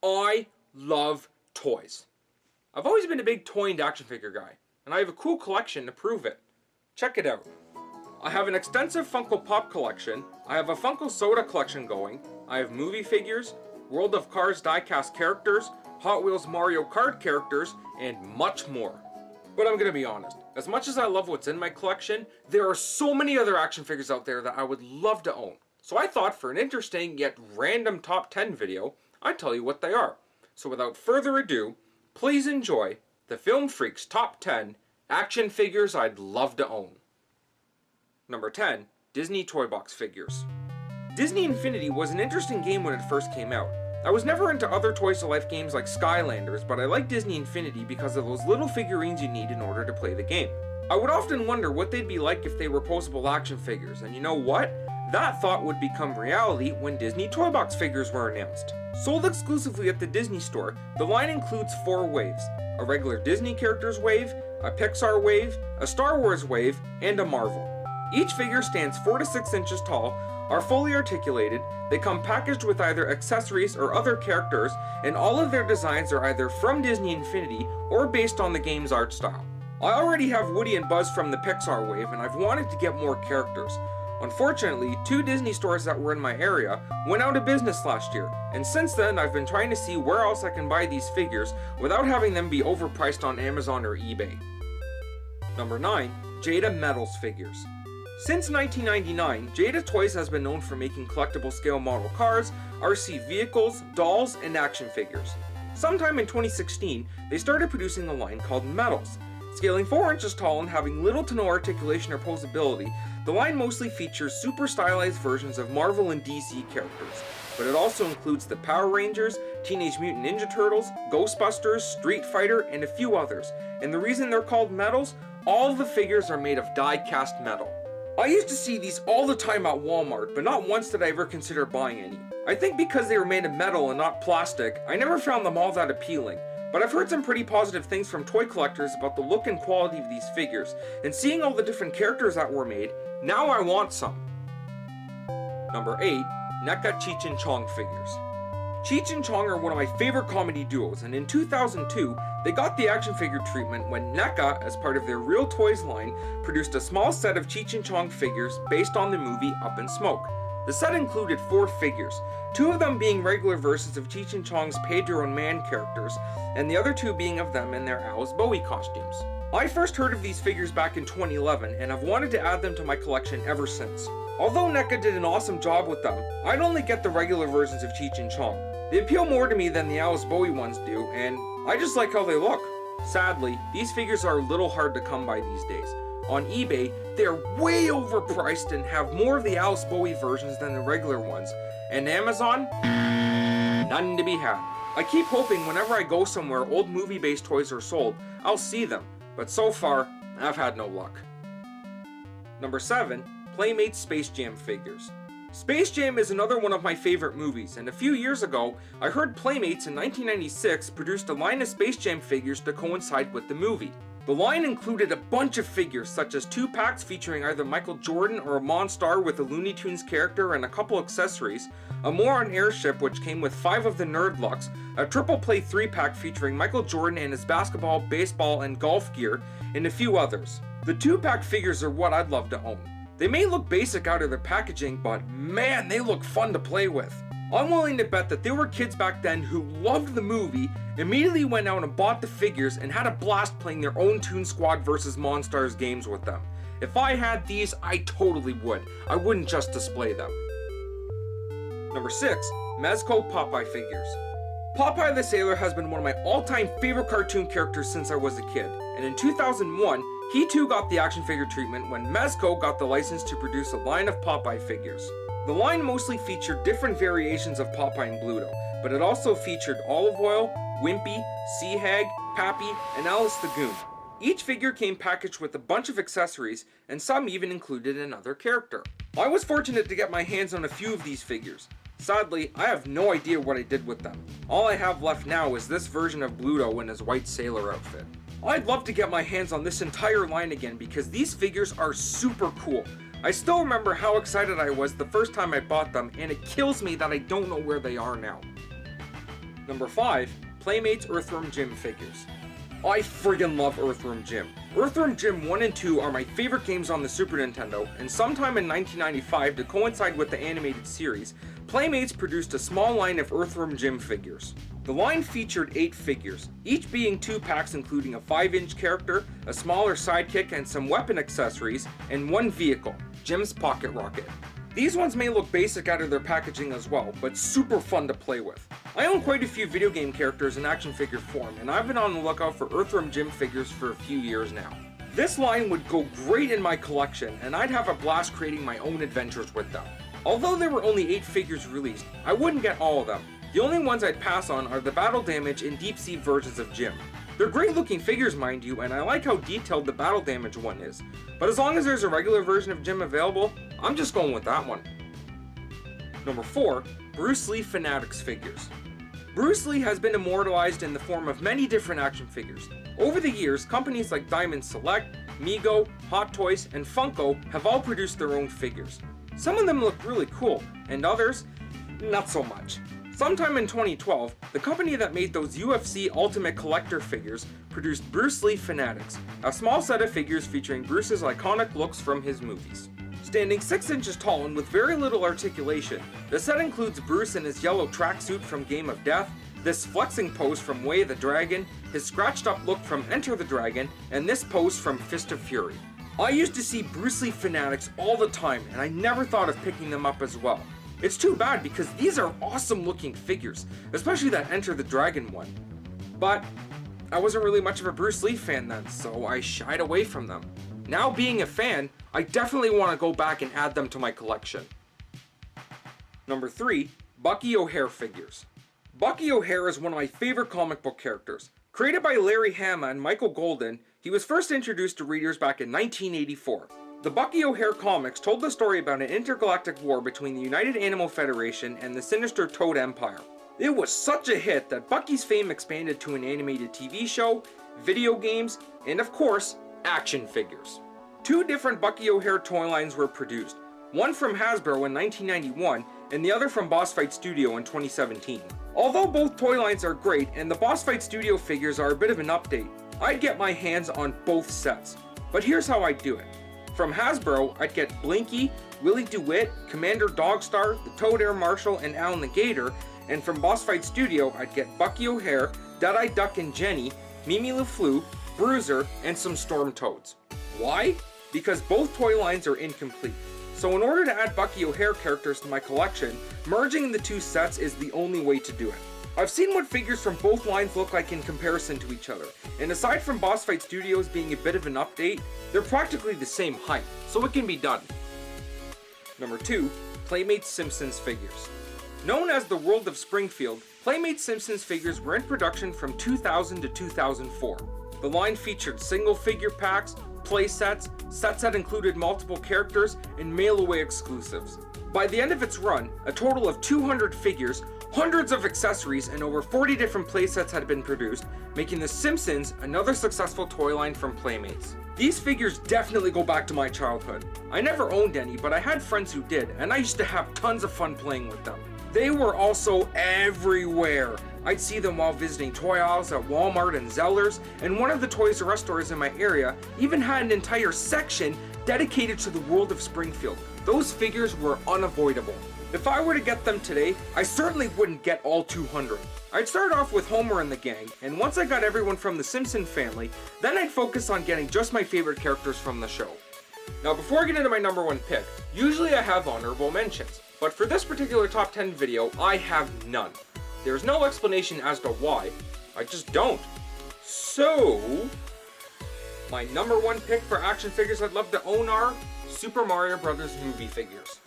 I love toys. I've always been a big toy and action figure guy, and I have a cool collection to prove it. Check it out. I have an extensive Funko Pop collection, I have a Funko Soda collection going, I have movie figures, World of Cars die-cast characters, Hot Wheels Mario Kart characters, and much more. But I'm gonna be honest, as much as I love what's in my collection, there are so many other action figures out there that I would love to own. So I thought for an interesting yet random top 10 video, I'd tell you what they are. So without further ado, please enjoy the Film Freak's Top 10 Action Figures I'd Love to Own. Number 10. Disney Toy Box Figures. Disney Infinity was an interesting game when it first came out. I was never into other Toys to Life games like Skylanders, but I like Disney Infinity because of those little figurines you need in order to play the game. I would often wonder what they'd be like if they were posable action figures, and you know what? That thought would become reality when Disney Toy Box figures were announced. Sold exclusively at the Disney Store, the line includes 4 waves: a regular Disney characters wave, a Pixar wave, a Star Wars wave, and a Marvel. Each figure stands 4 to 6 inches tall, are fully articulated, they come packaged with either accessories or other characters, and all of their designs are either from Disney Infinity or based on the game's art style. I already have Woody and Buzz from the Pixar wave, and I've wanted to get more characters. Unfortunately, 2 Disney stores that were in my area went out of business last year, and since then I've been trying to see where else I can buy these figures without having them be overpriced on Amazon or eBay. Number 9. Jada Metals Figures. Since 1999, Jada Toys has been known for making collectible scale model cars, RC vehicles, dolls, and action figures. Sometime in 2016, they started producing a line called Metals. Scaling 4 inches tall and having little to no articulation or posability, the line mostly features super stylized versions of Marvel and DC characters, but it also includes the Power Rangers, Teenage Mutant Ninja Turtles, Ghostbusters, Street Fighter, and a few others. And the reason they're called Metals? All of the figures are made of die-cast metal. I used to see these all the time at Walmart, but not once did I ever consider buying any. I think because they were made of metal and not plastic, I never found them all that appealing. But I've heard some pretty positive things from toy collectors about the look and quality of these figures, and seeing all the different characters that were made, now I want some. Number 8. NECA Cheech and Chong Figures. Cheech and Chong are one of my favorite comedy duos, and in 2002, they got the action figure treatment when NECA, as part of their Real Toys line, produced a small set of Cheech and Chong figures based on the movie Up in Smoke. The set included 4 figures, 2 of them being regular versions of Cheech and Chong's Pay-Your-Own-Man characters, and the other 2 being of them in their Alice Bowie costumes. I first heard of these figures back in 2011, and I've wanted to add them to my collection ever since. Although NECA did an awesome job with them, I'd only get the regular versions of Cheech and Chong. They appeal more to me than the Alice Bowie ones do, and I just like how they look. Sadly, these figures are a little hard to come by these days. On eBay, they're way overpriced and have more of the Alice Bowie versions than the regular ones. And Amazon? None to be had. I keep hoping whenever I go somewhere old movie-based toys are sold, I'll see them. But so far, I've had no luck. Number 7. Playmates Space Jam Figures. Space Jam is another one of my favorite movies, and a few years ago, I heard Playmates in 1996 produced a line of Space Jam figures to coincide with the movie. The line included a bunch of figures, such as 2 packs featuring either Michael Jordan or a Monstar with a Looney Tunes character and a couple accessories, a Moron Airship which came with 5 of the Nerd Lux, a triple play 3-pack featuring Michael Jordan and his basketball, baseball, and golf gear, and a few others. The 2-pack figures are what I'd love to own. They may look basic out of their packaging, but man, they look fun to play with. I'm willing to bet that there were kids back then who loved the movie, immediately went out and bought the figures, and had a blast playing their own Toon Squad vs. Monstars games with them. If I had these, I totally would. I wouldn't just display them. Number 6. Mezco Popeye Figures. Popeye the Sailor has been one of my all-time favorite cartoon characters since I was a kid, and in 2001, he too got the action figure treatment when Mezco got the license to produce a line of Popeye figures. The line mostly featured different variations of Popeye and Bluto, but it also featured Olive Oil, Wimpy, Sea Hag, Pappy, and Alice the Goon. Each figure came packaged with a bunch of accessories, and some even included another character. I was fortunate to get my hands on a few of these figures. Sadly, I have no idea what I did with them. All I have left now is this version of Bluto in his white sailor outfit. I'd love to get my hands on this entire line again because these figures are super cool. I still remember how excited I was the first time I bought them, and it kills me that I don't know where they are now. Number 5. Playmates Earthworm Jim figures. I friggin' love Earthworm Jim. Earthworm Jim 1 and 2 are my favorite games on the Super Nintendo, and sometime in 1995, to coincide with the animated series, Playmates produced a small line of Earthworm Jim figures. The line featured 8 figures, each being 2 packs including a 5-inch character, a smaller sidekick, and some weapon accessories, and 1 vehicle, Jim's Pocket Rocket. These ones may look basic out of their packaging as well, but super fun to play with. I own quite a few video game characters in action figure form, and I've been on the lookout for Earthworm Jim figures for a few years now. This line would go great in my collection, and I'd have a blast creating my own adventures with them. Although there were only 8 figures released, I wouldn't get all of them. The only ones I'd pass on are the Battle Damage and Deep Sea versions of Jim. They're great looking figures, mind you, and I like how detailed the Battle Damage one is. But as long as there's a regular version of Jim available, I'm just going with that one. Number 4. Bruce Lee Fanatics figures. Bruce Lee has been immortalized in the form of many different action figures. Over the years, companies like Diamond Select, Mego, Hot Toys, and Funko have all produced their own figures. Some of them look really cool, and others, not so much. Sometime in 2012, the company that made those UFC Ultimate Collector figures produced Bruce Lee Fanatics, a small set of figures featuring Bruce's iconic looks from his movies. Standing 6 inches tall and with very little articulation, the set includes Bruce in his yellow tracksuit from Game of Death, this flexing pose from Way of the Dragon, his scratched up look from Enter the Dragon, and this pose from Fist of Fury. I used to see Bruce Lee Fanatics all the time, and I never thought of picking them up as well. It's too bad because these are awesome looking figures, especially that Enter the Dragon one. But I wasn't really much of a Bruce Lee fan then, so I shied away from them. Now being a fan, I definitely want to go back and add them to my collection. Number 3. Bucky O'Hare figures. Bucky O'Hare is one of my favorite comic book characters. Created by Larry Hama and Michael Golden, he was first introduced to readers back in 1984. The Bucky O'Hare comics told the story about an intergalactic war between the United Animal Federation and the sinister Toad Empire. It was such a hit that Bucky's fame expanded to an animated TV show, video games, and of course, action figures. 2 different Bucky O'Hare toy lines were produced, one from Hasbro in 1991 and the other from Boss Fight Studio in 2017. Although both toy lines are great and the Boss Fight Studio figures are a bit of an update, I'd get my hands on both sets. But here's how I'd do it. From Hasbro, I'd get Blinky, Willie DeWitt, Commander Dogstar, the Toad Air Marshal, and Alan the Gator, and from Boss Fight Studio, I'd get Bucky O'Hare, Deadeye Duck and Jenny, Mimi LeFleur, Bruiser, and some Storm Toads. Why? Because both toy lines are incomplete. So in order to add Bucky O'Hare characters to my collection, merging the 2 sets is the only way to do it. I've seen what figures from both lines look like in comparison to each other, and aside from Boss Fight Studios being a bit of an update, they're practically the same height, so it can be done. Number 2. Playmates Simpsons figures. Known as the World of Springfield, Playmates Simpsons figures were in production from 2000 to 2004. The line featured single figure packs, play sets, sets that included multiple characters, and mail-away exclusives. By the end of its run, a total of 200 figures, hundreds of accessories, and over 40 different playsets had been produced, making The Simpsons another successful toy line from Playmates. These figures definitely go back to my childhood. I never owned any, but I had friends who did, and I used to have tons of fun playing with them. They were also everywhere. I'd see them while visiting toy aisles at Walmart and Zellers, and one of the Toys R Us stores in my area even had an entire section dedicated to the World of Springfield. Those figures were unavoidable. If I were to get them today, I certainly wouldn't get all 200. I'd start off with Homer and the gang, and once I got everyone from the Simpson family, then I'd focus on getting just my favorite characters from the show. Now before I get into my number 1 pick, usually I have honorable mentions, but for this particular top 10 video, I have none. There's no explanation as to why, I just don't. So, my number 1 pick for action figures I'd love to own are Super Mario Bros. Movie figures.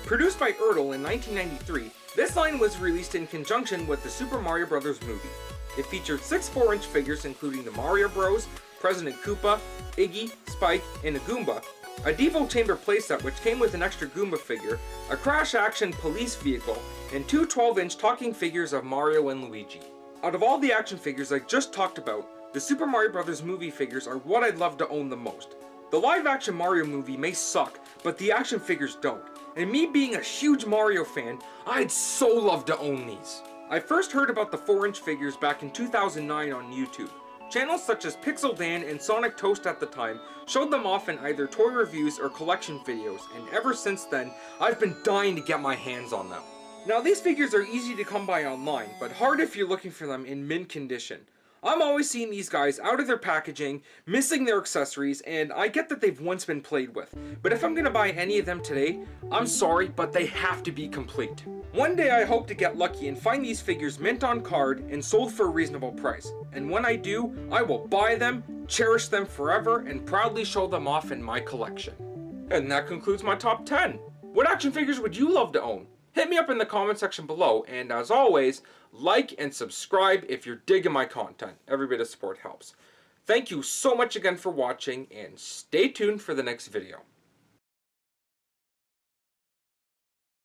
Produced by Ertl in 1993, this line was released in conjunction with the Super Mario Bros. Movie. It featured 6 4-inch figures including the Mario Bros, President Koopa, Iggy, Spike, and a Goomba, a Devo Chamber playset which came with an extra Goomba figure, a Crash Action police vehicle, and 2 12-inch talking figures of Mario and Luigi. Out of all the action figures I just talked about, the Super Mario Bros. Movie figures are what I'd love to own the most. The live-action Mario movie may suck, but the action figures don't. And me being a huge Mario fan, I'd so love to own these. I first heard about the 4-inch figures back in 2009 on YouTube. Channels such as Pixel Dan and Sonic Toast at the time showed them off in either toy reviews or collection videos, and ever since then, I've been dying to get my hands on them. Now these figures are easy to come by online, but hard if you're looking for them in mint condition. I'm always seeing these guys out of their packaging, missing their accessories, and I get that they've once been played with. But if I'm gonna buy any of them today, I'm sorry, but they have to be complete. One day I hope to get lucky and find these figures mint on card and sold for a reasonable price. And when I do, I will buy them, cherish them forever, and proudly show them off in my collection. And that concludes my top 10. What action figures would you love to own? Hit me up in the comment section below, and as always, like and subscribe if you're digging my content. Every bit of support helps. Thank you so much again for watching, and stay tuned for the next video.